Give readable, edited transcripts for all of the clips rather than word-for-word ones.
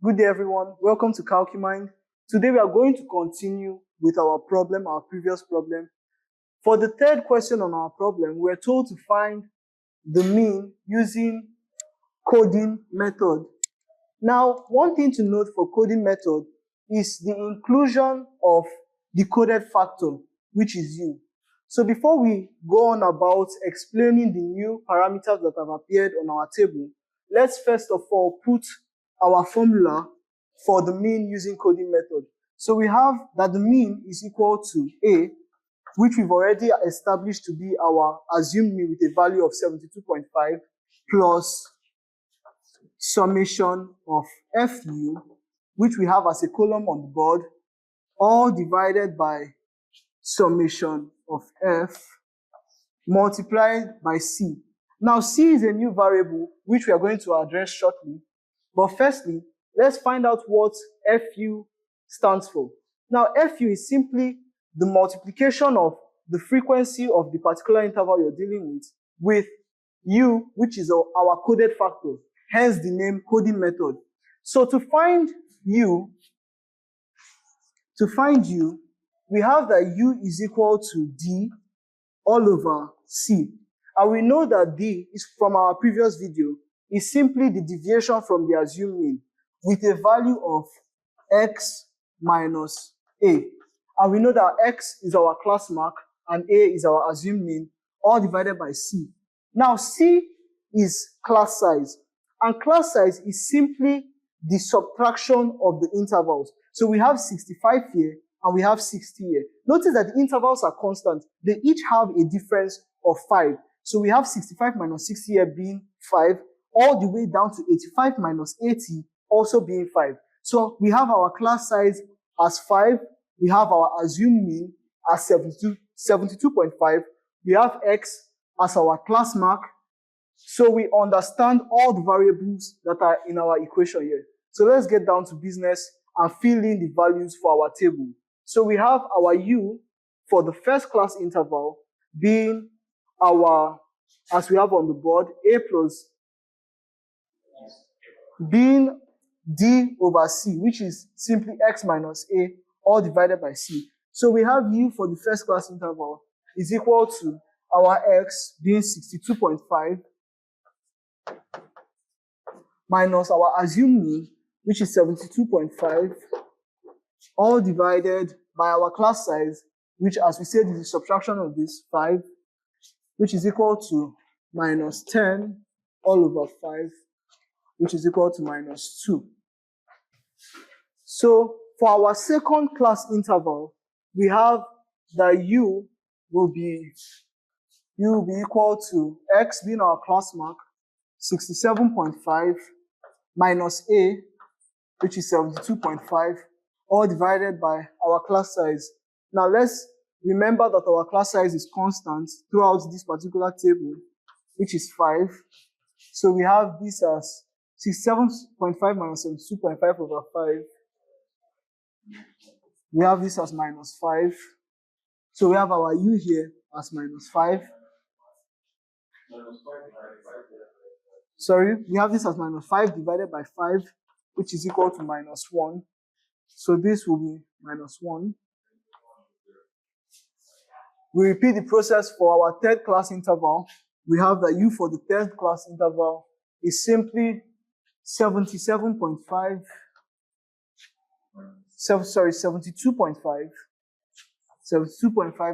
Good day, everyone. Welcome to CalcuMind. Today, we are going to continue with our previous problem. For the third question on our problem, we're told to find the mean using coding method. Now, one thing to note for coding method is the inclusion of the coded factor, which is u. So before we go on about explaining the new parameters that have appeared on our table, let's first of all put our formula for the mean using coding method. So we have that the mean is equal to A, which we've already established to be our assumed mean with a value of 72.5 plus summation of FU, which we have as a column on the board, all divided by summation of F multiplied by C. Now, C is a new variable, which we are going to address shortly. But firstly, let's find out what FU stands for. Now, FU is simply the multiplication of the frequency of the particular interval you're dealing with U, which is our coded factor, hence the name coding method. So to find U, we have that U is equal to D all over C. And we know that D is from our previous video, is simply the deviation from the assumed mean with a value of X minus A. And we know that X is our class mark and A is our assumed mean, all divided by C. Now, C is class size. And class size is simply the subtraction of the intervals. So we have 65 here and we have 60 here. Notice that the intervals are constant. They each have a difference of 5. So we have 65 minus 60 here being 5, all the way down to 85 minus 80 also being 5. So we have our class size as 5. We have our assumed mean as 72.5. We have X as our class mark. So we understand all the variables that are in our equation here. So let's get down to business and fill in the values for our table. So we have our U for the first class interval being our, as we have on the board, A plus being D over C, which is simply X minus A, all divided by C. So we have U for the first class interval is equal to our X being 62.5 minus our assumed mean, which is 72.5, all divided by our class size, which, as we said, is the subtraction of this 5, which is equal to minus 10 all over 5, which is equal to minus 2. So for our second class interval, we have that U will be equal to X being our class mark, 67.5 minus A, which is 72.5, all divided by our class size. Now let's remember that our class size is constant throughout this particular table, which is 5. So we have this as 67.5 minus 72.5 over 5. We have this as minus 5. So we have our U here as minus 5. Sorry, we have this as minus 5 divided by 5, which is equal to minus 1. So this will be minus 1. We repeat the process for our third class interval. We have that U for the third class interval is simply 72.5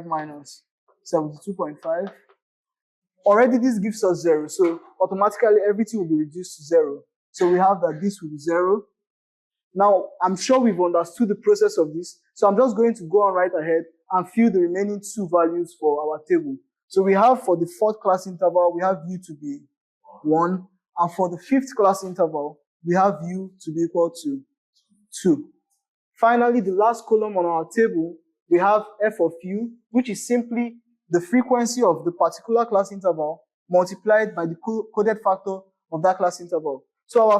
minus 72.5. Already this gives us 0, so automatically everything will be reduced to 0. So we have that this will be 0. Now, I'm sure we've understood the process of this, so I'm just going to go on right ahead and fill the remaining 2 values for our table. So we have for the fourth class interval, we have U to be 1, and for the fifth class interval, we have U to be equal to 2. Finally, the last column on our table, we have F of U, which is simply the frequency of the particular class interval multiplied by the coded factor of that class interval. So for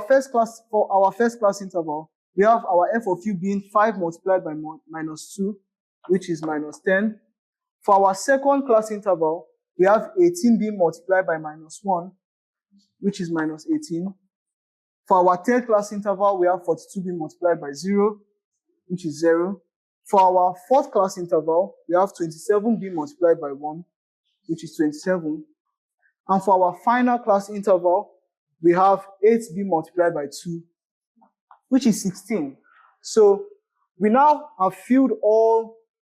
our first class interval, we have our F of U being 5 multiplied by minus 2, which is minus 10. For our second class interval, we have 18 being multiplied by minus 1, which is minus 18. For our third class interval, we have 42 being multiplied by 0, which is 0. For our fourth class interval, we have 27 being multiplied by 1, which is 27. And for our final class interval, we have 8 being multiplied by 2, which is 16. So we now have filled all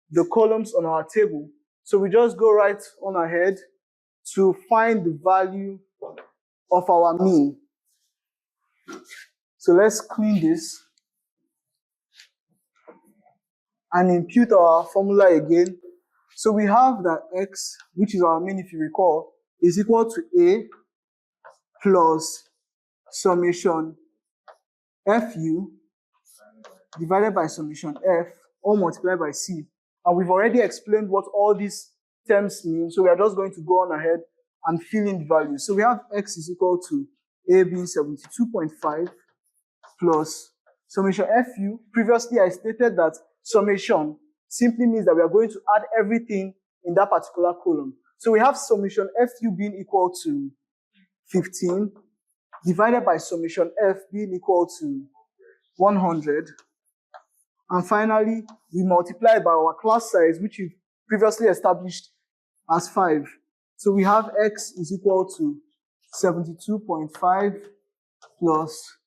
the columns on our table. So we just go right on ahead to find the value of our mean. So let's clean this and impute our formula again. So we have that x, which is our mean if you recall, is equal to a plus summation fu divided by summation f, all multiplied by c. And we've already explained what all these terms mean, so we are just going to go on ahead and fill in the values. So we have x is equal to a being 72.5 plus summation fu. Previously, I stated that summation simply means that we are going to add everything in that particular column. So we have summation fu being equal to 15 divided by summation f being equal to 100. And finally, we multiply by our class size, which we previously established as 5. So we have x is equal to 72.5 plus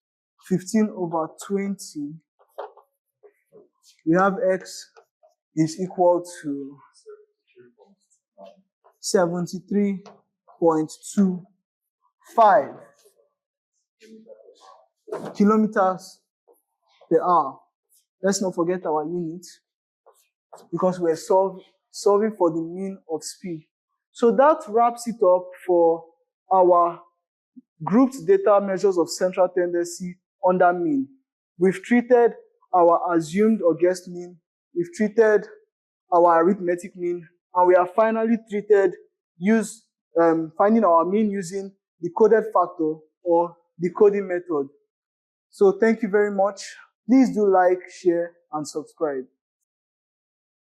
15 over 20. We have x is equal to 73.25 kilometers per hour. Let's not forget our unit because we're solving for the mean of speed. So that wraps it up for our grouped data measures of central tendency under mean. We've treated our assumed or guessed mean, we've treated our arithmetic mean, and we have finally treated finding our mean using the coded factor or the coding method. So thank you very much. Please do like, share, and subscribe.